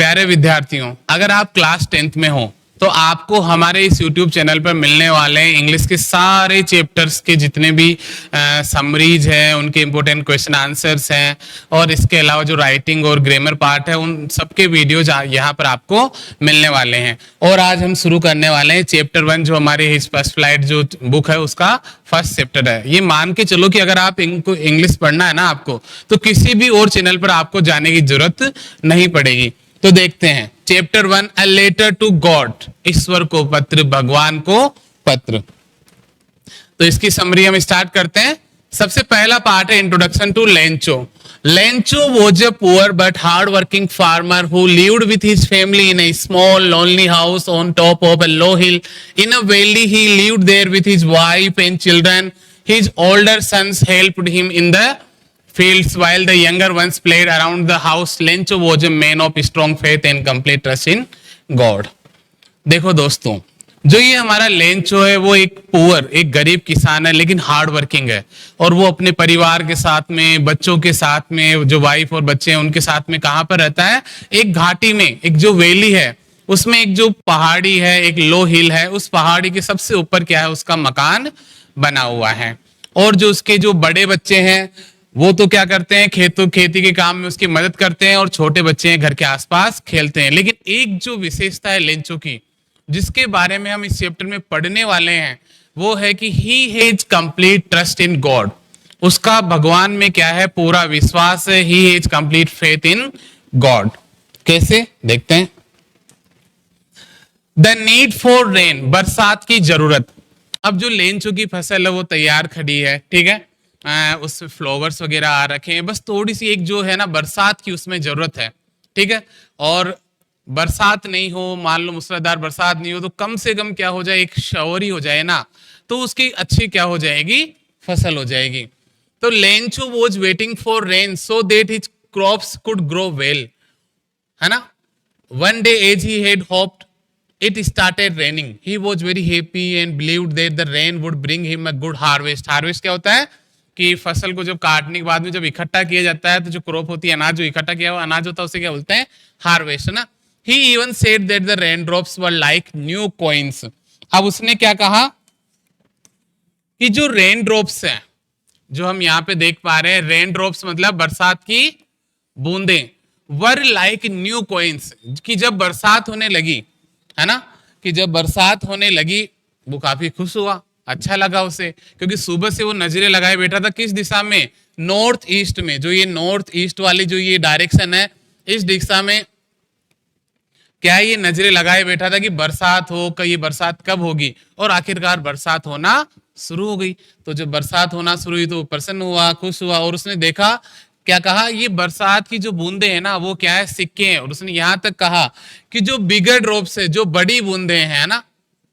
प्यारे विद्यार्थियों, अगर आप क्लास 10th में हो तो आपको हमारे इस YouTube चैनल पर मिलने वाले हैं इंग्लिश के सारे चैप्टर्स के जितने भी समरीज हैं, उनके इंपॉर्टेंट क्वेश्चन आंसर्स हैं, और इसके अलावा जो राइटिंग और ग्रामर पार्ट है उन सबके वीडियोज यहाँ पर आपको मिलने वाले हैं। और आज हम शुरू करने वाले हैं चैप्टर 1, जो हमारे हिज फर्स्ट फ्लाइट जो बुक है उसका फर्स्ट चैप्टर है। ये मान के चलो कि अगर आप इनको इंग्लिश पढ़ना है ना आपको, तो किसी भी और चैनल पर आपको जाने की जरूरत नहीं पड़ेगी। तो देखते हैं chapter 1, a letter to God, ईश्वर को पत्र, भगवान को पत्र। तो इसकी समरी हम स्टार्ट करते हैं। सबसे पहला पार्ट है introduction to Lencho. Lencho was a poor but hard-working farmer who lived with his family in a small, lonely house on top of a low hill. In a valley, he lived there with his wife and children. His older sons helped him in the fields while the younger ones played around the house. Lencho was a man of strong faith and complete trust in God. देखो दोस्तों, जो ये हमारा Lencho है वो एक poor, एक गरीब किसान है, लेकिन हार्ड वर्किंग है। और वो अपने परिवार के साथ में, बच्चों के साथ में, जो वाइफ और बच्चे हैं उनके साथ में कहाँ पर रहता है? एक घाटी में, एक जो वैली है उसमें एक जो पहाड़ी है, एक लो हिल है, उस पहाड़ी के सबसे ऊपर क्या है? उसका मकान बना हुआ है। और जो उसके जो बड़े बच्चे हैं वो तो क्या करते हैं? खेती के काम में उसकी मदद करते हैं, और छोटे बच्चे हैं घर के आसपास खेलते हैं। लेकिन एक जो विशेषता है लेंचो की, जिसके बारे में हम इस चैप्टर में पढ़ने वाले हैं, वो है कि he has complete trust in God. उसका भगवान में क्या है? पूरा विश्वास है। He has complete faith in God. कैसे? देखते हैं। द नीड फॉर रेन, बरसात की जरूरत। अब जो लेंचो की फसल है वो तैयार खड़ी है, ठीक है, उस फ्लावर्स वगैरह आ रखे हैं, बस थोड़ी सी एक जो है ना बरसात की उसमें जरूरत है, ठीक है। और बरसात नहीं हो, मान लो मूसलाधार बरसात नहीं हो, तो कम से कम क्या हो जाए? एक शावर ही हो जाए ना, तो उसकी अच्छी क्या हो जाएगी? फसल हो जाएगी। तो Lencho was waiting for rain so that his crops could grow well, है ना। One day as he had hoped it started raining. He was very happy and believed that the rain would bring him a good harvest. Harvest क्या होता है? कि फसल को जब काटने के बाद में जब इकट्ठा किया जाता है, तो जो क्रॉप होती है, अनाज जो इकट्ठा किया हुआ अनाज होता है, उसे क्या बोलते हैं? हार्वेस्ट, है ना। He even said that the raindrops were like new coins. अब उसने क्या कहा कि जो रेन ड्रॉप्स हैं, जो हम यहाँ पे देख पा रहे हैं, रेन ड्रॉप्स मतलब बरसात की बूंदें, वर लाइक न्यू कॉइन्स, कि जब बरसात होने लगी, है ना, कि जब बरसात होने लगी वो काफी खुश हुआ, अच्छा लगा उसे, क्योंकि सुबह से वो नजरें लगाए बैठा था किस दिशा में? नॉर्थ ईस्ट में। जो ये नॉर्थ ईस्ट वाली जो ये डायरेक्शन है, इस दिशा में क्या है? ये नजरें लगाए बैठा था कि बरसात हो, कि ये बरसात कब होगी, और आखिरकार बरसात होना शुरू हो गई। तो जब बरसात होना शुरू हुई तो प्रसन्न हुआ, खुश हुआ, और उसने देखा, क्या कहा? ये बरसात की जो बूंदे हैं ना वो क्या है? सिक्के हैं। और उसने यहां तक कहा कि जो बिगर ड्रॉप्स है, जो बड़ी बूंदे हैं ना,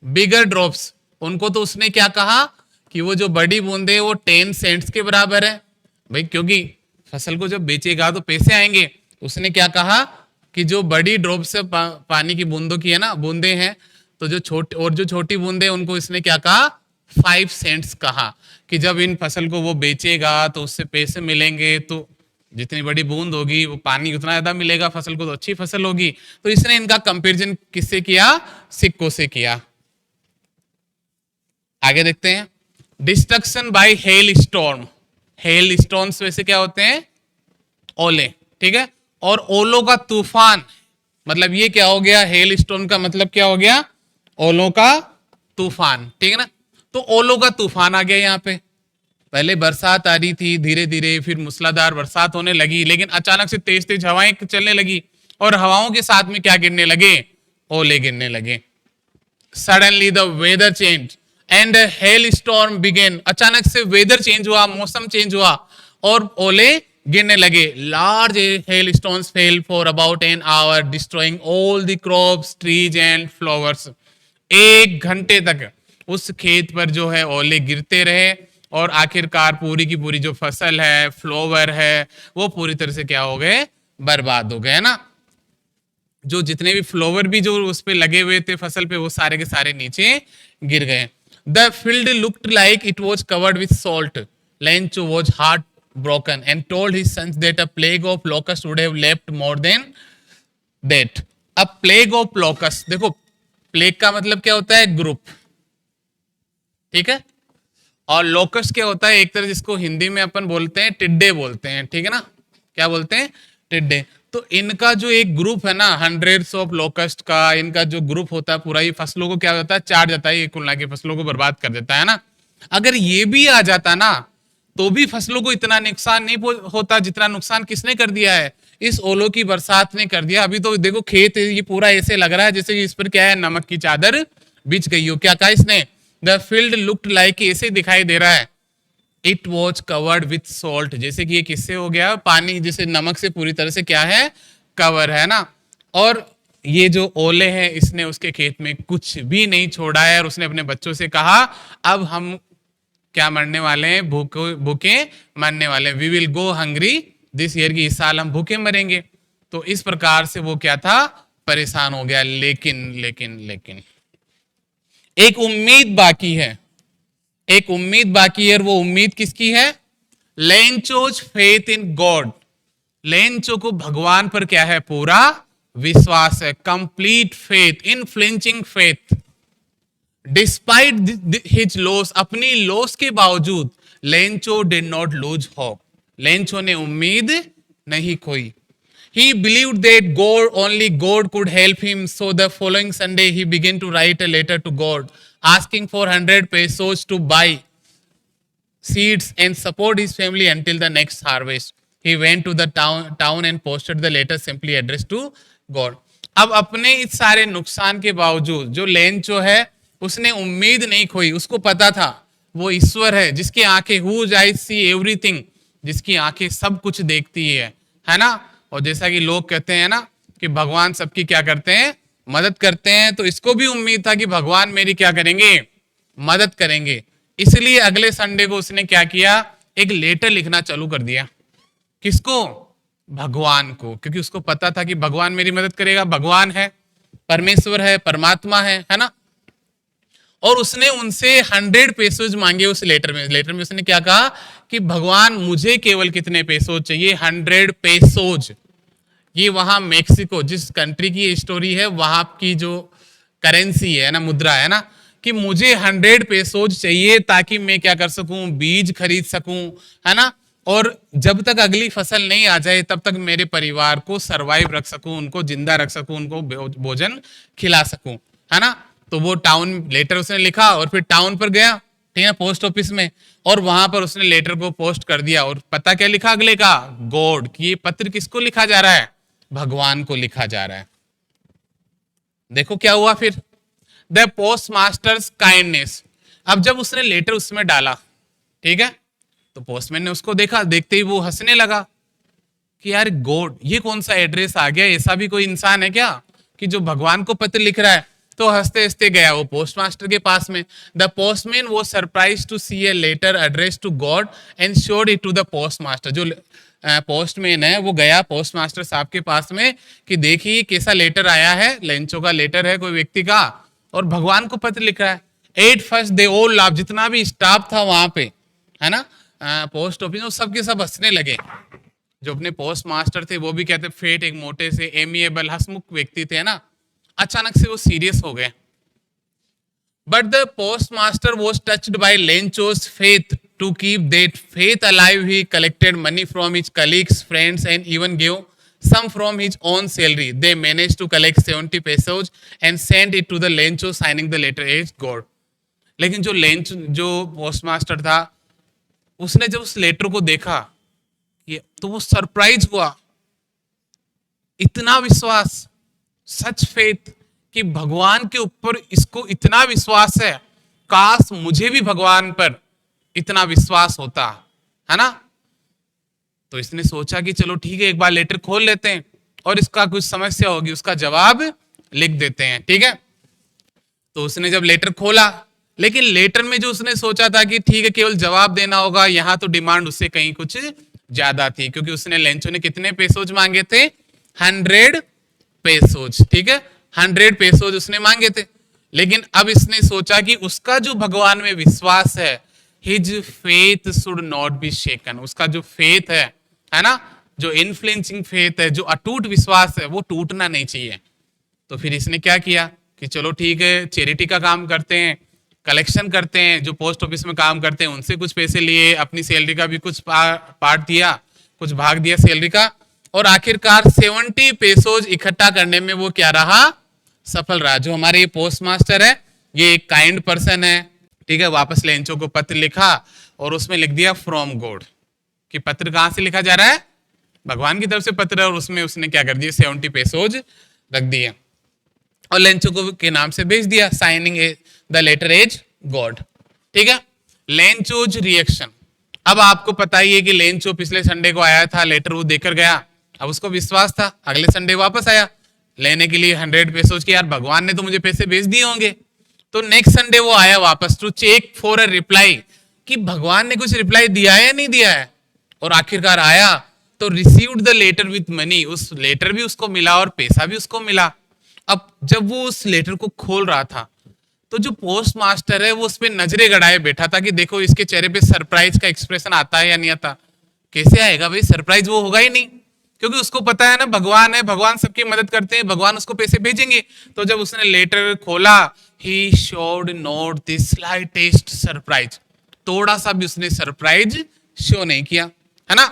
बिगर ड्रॉप्स, उनको तो उसने क्या कहा कि वो जो बड़ी बूंदे वो 10 सेंट्स के बराबर है भाई, क्योंकि फसल को जब बेचेगा तो पैसे आएंगे। उसने क्या कहा कि जो बड़ी ड्रॉप्स है पानी की बूंदों की है ना, बूंदे हैं, तो जो छोटी और जो छोटी बूंदे उनको इसने क्या कहा? 5 सेंट्स कहा कि जब इन फसल को वो बेचेगा तो उससे पैसे मिलेंगे, तो जितनी बड़ी बूंद होगी वो पानी उतना ज्यादा मिलेगा फसल को, तो अच्छी फसल होगी। तो इसने इनका कंपैरिजन किससे किया? सिक्कों से किया। आगे देखते हैं। Destruction by hail storm. Hail storms वैसे क्या होते हैं? ओले, ठीक है। और ओलों का तूफान, मतलब ये क्या हो गया? हेल स्टॉर्म का मतलब क्या हो गया? ओलों का तूफान, ठीक है ना। तो ओलों का तूफान आ गया यहाँ पे। पहले बरसात आ रही थी धीरे धीरे, फिर मूसलाधार बरसात होने लगी, लेकिन अचानक से तेज तेज हवाएं चलने लगी, और हवाओं के साथ में क्या गिरने लगे? ओले गिरने लगे। Suddenly the weather change and hail storm began. अचानक से वेदर चेंज हुआ, मौसम चेंज हुआ, और ओले गिरने लगे। Large hail stones fail for about an hour destroying all the crops, trees and flowers. 1 घंटे तक उस खेत पर जो है ओले गिरते रहे, और आखिरकार पूरी की पूरी जो फसल है, फ्लावर है, वो पूरी तरह से क्या हो गए? बर्बाद हो गए, है ना। जो जितने भी फ्लावर भी जो उस पे लगे हुए थे फसल पे, वो सारे के सारे नीचे गिर गए। The field looked like it was covered with salt. Lencho was heart broken and told his sons that a plague of locusts would have left more than that a plague of locusts, देखो plague का मतलब क्या होता है, group, ठीक है, और locust क्या होता है, एक तरह जिसको हिंदी में अपन बोलते हैं टिड्डे बोलते हैं, ठीक है ना, क्या बोलते हैं, टिड्डे। तो इनका जो एक ग्रुप है ना, हंड्रेड्स ऑफ लोकस्ट का इनका जो ग्रुप होता है पूरा, ये फसलों को क्या होता है, चाट जाता है, ये कुल की फसलों को बर्बाद कर देता है ना। अगर ये भी आ जाता ना तो भी फसलों को इतना नुकसान नहीं होता जितना नुकसान किसने कर दिया है, इस ओलों की बरसात ने कर दिया। अभी तो देखो खेत ये पूरा ऐसे लग रहा है जैसे इस पर क्या है, नमक की चादर बिछ गई हो। क्या कहा इसने, द फील्ड लुक्ड लाइक, ऐसे दिखाई दे रहा है, it was covered with salt, जैसे कि ये किससे हो गया, पानी जैसे नमक से पूरी तरह से क्या है, कवर है ना। और ये जो ओले हैं इसने उसके खेत में कुछ भी नहीं छोड़ा है, और उसने अपने बच्चों से कहा अब हम क्या मरने वाले हैं, भूखे भूखे मरने वाले हैं, we will go hungry this year, की इस साल हम भूखे मरेंगे। तो इस प्रकार से वो क्या था, परेशान हो गया। लेकिन लेकिन लेकिन एक उम्मीद बाकी है, एक उम्मीद बाकी है, और वो उम्मीद किसकी है, Lencho's faith in God, Lencho को भगवान पर क्या है, पूरा विश्वास है, complete faith, unflinching faith. Despite his loss, अपनी लॉस के बावजूद Lencho did not lose hope, Lencho ने उम्मीद नहीं खोई। He believed that God, only God could help him. So the following Sunday, he began to write a letter to God, asking for 100 pesos to buy seeds and support his family until the next harvest. He went to the town and posted the letter simply addressed to God. अब अपने इस सारे नुकसान के बावजूद जो Lencho है उसने उम्मीद नहीं खोई, उसको पता था वो ईश्वर है जिसकी आंखें whose eyes see everything, जिसकी आंखें सब कुछ देखती है ना। और जैसा कि लोग कहते हैं ना कि भगवान सबकी क्या करते हैं, मदद करते हैं, तो इसको भी उम्मीद था कि भगवान मेरी क्या करेंगे, मदद करेंगे। इसलिए अगले संडे को उसने क्या किया, एक लेटर लिखना चालू कर दिया। किसको, भगवान को, क्योंकि उसको पता था कि भगवान मेरी मदद करेगा, भगवान है, परमेश्वर है, परमात्मा है ना। और उसने उनसे 100 पेसोज मांगे उस लेटर में। लेटर में उसने क्या कहा कि भगवान मुझे केवल कितने पेसोज चाहिए, 100 पेसोज। ये वहां मेक्सिको, जिस कंट्री की स्टोरी है, वहां की जो करेंसी है ना, मुद्रा है ना, कि मुझे 100 पेसोज चाहिए ताकि मैं क्या कर सकूं, बीज खरीद सकूं, है ना, और जब तक अगली फसल नहीं आ जाए तब तक मेरे परिवार को सरवाइव रख सकूं, उनको जिंदा रख सकूं, उनको भोजन खिला सकूं, है ना। तो वो टाउन लेटर उसने लिखा और फिर टाउन पर गया, ठीक है, पोस्ट ऑफिस में, और वहां पर उसने लेटर को पोस्ट कर दिया। और पता क्या लिखा अगले का, गॉड, कि ये पत्र किसको लिखा जा रहा है, भगवान को लिखा जा रहा है। देखो क्या हुआ फिर, द पोस्ट मास्टर्स काइंडनेस। अब जब उसने लेटर उसमें डाला, ठीक है, तो पोस्टमैन ने उसको देखा, देखते ही वो हंसने लगा कि यार गॉड, ये कौन सा एड्रेस आ गया, ऐसा भी कोई इंसान है क्या कि जो भगवान को पत्र लिख रहा है। तो हंसते हंसते गया वो पोस्ट मास्टर के पास में। The postman was surprised to see a letter address to God and showed it to the post master. जो पोस्टमैन है वो गया पोस्ट मास्टर साहब के पास में कि देखिए कैसा लेटर आया है, लेंचो का लेटर है कोई व्यक्ति का, और भगवान को पत्र लिख रहा है। At first they all laugh, जितना भी स्टाफ था वहां पे, है ना, पोस्ट ऑफिस में, सब के सब हंसने लगे। जो अपने पोस्ट मास्टर थे वो भी कहते, फेट एक मोटे से एमिएबल हंसमुख व्यक्ति थे ना, अचानक से वो सीरियस हो गए। But the post master was touched by Lencho's faith. To keep that faith alive he collected money from his colleagues, friends and even give some from his own salary. They managed to collect 70 pesos and sent it to the Lencho, signing the letter as God. लेकिन जो Lencho, जो post master था, उसने जब उस letter को देखा तो वो सरप्राइज हुआ। इतना विश्वास, सच फेथ, कि भगवान के ऊपर इसको इतना विश्वास है, काश मुझे भी भगवान पर इतना विश्वास होता, है ना। तो इसने सोचा कि चलो ठीक है, एक बार लेटर खोल लेते हैं और इसका कुछ समस्या होगी उसका जवाब लिख देते हैं, ठीक है। तो उसने जब लेटर खोला, लेकिन लेटर में जो उसने सोचा था कि ठीक है केवल जवाब देना होगा, यहां तो डिमांड उससे कहीं कुछ ज्यादा थी, क्योंकि उसने लेंचो ने कितने पेसोज मांगे थे, 100 पेसोज, ठीक है, 100 पेसोज उसने मांगे थे। लेकिन अब इसने सोचा कि उसका जो भगवान में विश्वास है, his faith should not be shaken, उसका जो फेथ है ना, जो इनफ्लुएंसिंग फेथ है, जो अटूट विश्वास है, वो टूटना नहीं चाहिए। तो फिर इसने क्या किया कि चलो ठीक है, चैरिटी का काम करते हैं, कलेक्शन करते हैं, जो पोस्ट ऑफिस में काम करते हैं उनसे कुछ पैसे लिए, अपनी सैलरी का भी कुछ पार्ट दिया, कुछ भाग दिया सैलरी का, और आखिरकार 70 पेसोज इकट्ठा करने में वो क्या रहा, सफल रहा। जो हमारे ये पोस्ट मास्टर है, ये एक काइंड पर्सन है, ठीक है। वापस लेंचो को पत्र लिखा और उसमें लिख दिया फ्रॉम गॉड, कि पत्र कहां से लिखा जा रहा है, भगवान की तरफ से पत्र है, और उसमें उसने क्या कर दिया, 70 पेसोज रख दिए और लेंचो को के नाम से भेज दिया, signing the letter as God, ठीक है। लेंचोज रिएक्शन, अब आपको पता ही है कि लेंचो पिछले संडे को आया था, लेटर वो देकर गया, अब उसको विश्वास था, अगले संडे वापस आया लेने के लिए 100 पेसोज की, यार भगवान ने तो मुझे पैसे भेज दिए होंगे। तो नेक्स्ट संडे वो आया वापस to check for a reply, कि भगवान ने कुछ रिप्लाई दिया है या नहीं दिया है, और आखिरकार आया तो received the letter with money, उस लेटर भी उसको मिला और पैसा भी उसको मिला। अब जब वो उस लेटर को खोल रहा था तो जो पोस्ट मास्टर है वो उस पर नजरे गड़ाए बैठा था कि देखो इसके चेहरे पे सरप्राइज का एक्सप्रेशन आता है या नहीं आता। कैसे आएगा भाई सरप्राइज, वो होगा ही नहीं, क्योंकि उसको पता है ना भगवान है, भगवान सबकी मदद करते हैं, भगवान उसको पैसे भेजेंगे। तो जब उसने लेटर खोला, he showed not the slightest surprise, थोड़ा सा भी उसने सरप्राइज शो नहीं किया, है ना,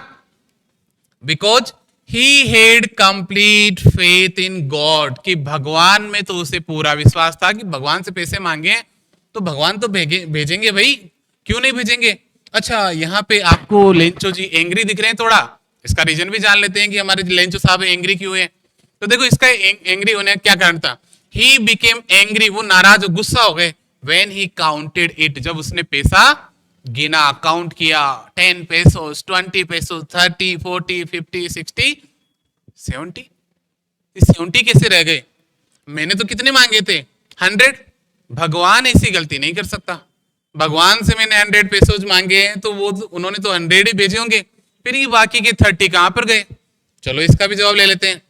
because he had complete faith in God, कि भगवान में तो उसे पूरा विश्वास था कि भगवान से पैसे मांगे तो भगवान तो भेजेंगे भाई, क्यों नहीं भेजेंगे। अच्छा, यहाँ पे आपको लेंचो जी एंग्री दिख रहे हैं थोड़ा, इसका रीजन भी जान लेते हैं कि हमारे लेंचो साहब एंग्री क्यों है। तो देखो इसका एंग्री होने का क्या कारण था, ही बिकेम एंग्री, वो नाराज गुस्सा हो गए, व्हेन ही काउंटेड इट, जब उसने पैसा गिना, काउंट किया, 10 पेसोस, 20 पेसोस, 30, 40, 50, 60, 70, 70 कैसे रह गए, मैंने तो कितने मांगे थे, 100। भगवान ऐसी गलती नहीं कर सकता, भगवान से मैंने 100 पेसोज मांगे हैं तो वो उन्होंने तो 100 ही भेजे होंगे, फिर ये बाकी के 30 कहां पर गए। चलो इसका भी जवाब ले लेते हैं।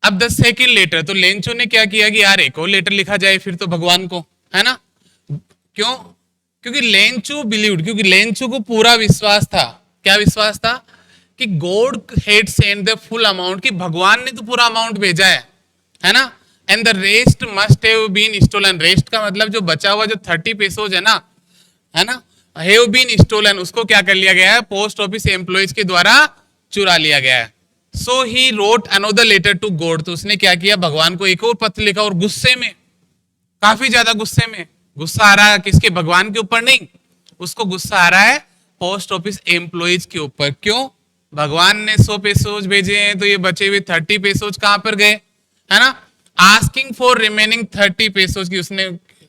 अब द सेकंड लेटर, तो लेंचो ने क्या किया कि यार एक और लेटर लिखा जाए फिर तो भगवान को, है ना, क्यों, क्योंकि लेंचो बिलीव्ड, क्योंकि लेंचो को पूरा विश्वास था, क्या विश्वास था, कि God had send the full amount, कि भगवान ने तो पूरा अमाउंट भेजा है ना, and the rest must have been stolen, rest का मतलब जो बचा हुआ जो 30 पेसोज है ना, हैव बीन स्टोलन, उसको क्या कर लिया गया है, पोस्ट ऑफिस एम्प्लॉइज के द्वारा चुरा लिया गया है। So he wrote another letter to God, तो उसने क्या किया, भगवान को एक और पत्र लिखा, और गुस्से में, काफी ज्यादा गुस्से में, गुस्सा आ रहा है किसके, भगवान के ऊपर नहीं, उसको गुस्सा आ रहा है पोस्ट ऑफिस एम्प्लॉइज के ऊपर। क्यों, भगवान ने 100 पेसोज भेजे हैं तो ये बचे हुए 30 पेसोज कहां पर गए, है ना। आस्किंग फॉर रिमेनिंग 30 पेसोज की उसने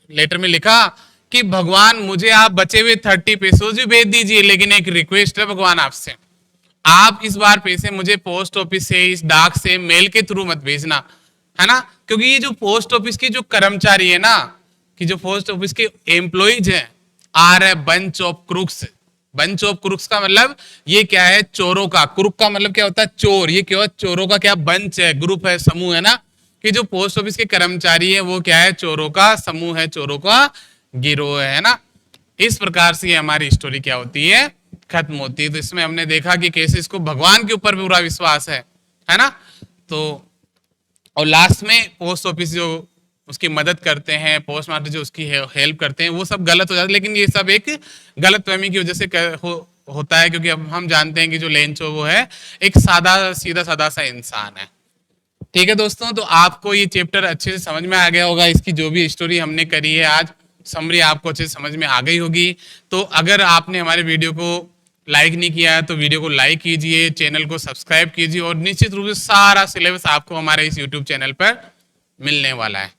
लेटर में लिखा कि भगवान मुझे आप बचे हुए 30 पेसोज भी भेज दीजिए, लेकिन एक रिक्वेस्ट है भगवान आपसे, आप इस बार पैसे मुझे पोस्ट ऑफिस से, इस डाक से, मेल के थ्रू मत भेजना, है ना, क्योंकि ये जो पोस्ट ऑफिस के जो कर्मचारी है ना, कि जो पोस्ट ऑफिस के एम्प्लॉइज हैं, are a bunch of crooks, bunch of crooks का मतलब ये क्या है, चोरों का, क्रुक का मतलब क्या होता है, चोर, ये क्या, चोरों का क्या बंच है, ग्रुप है, समूह है ना, कि जो पोस्ट ऑफिस के कर्मचारी है वो क्या है, चोरों का समूह है, चोरों का गिरोह है ना। इस प्रकार से हमारी स्टोरी क्या होती है, खत्म होती है। तो इसमें हमने देखा कि कैसे इसको भगवान के ऊपर पूरा विश्वास है ना। तो और लास्ट में पोस्ट ऑफिस जो उसकी मदद करते हैं, पोस्ट मास्टर जो उसकी हेल्प करते हैं, वो सब गलत हो जाता है, लेकिन ये सब एक गलतफहमी की वजह से होता है, क्योंकि अब हम जानते हैं कि जो लेंचो वो है एक सादा सीधा सादा सा इंसान है। ठीक है दोस्तों, तो आपको ये चैप्टर अच्छे से समझ में आ गया होगा, इसकी जो भी स्टोरी हमने करी है आज, समरी आपको अच्छे से समझ में आ गई होगी। तो अगर आपने हमारे वीडियो को लाइक नहीं किया है तो वीडियो को लाइक कीजिए, चैनल को सब्सक्राइब कीजिए, और निश्चित रूप से सारा सिलेबस आपको हमारे इस यूट्यूब चैनल पर मिलने वाला है।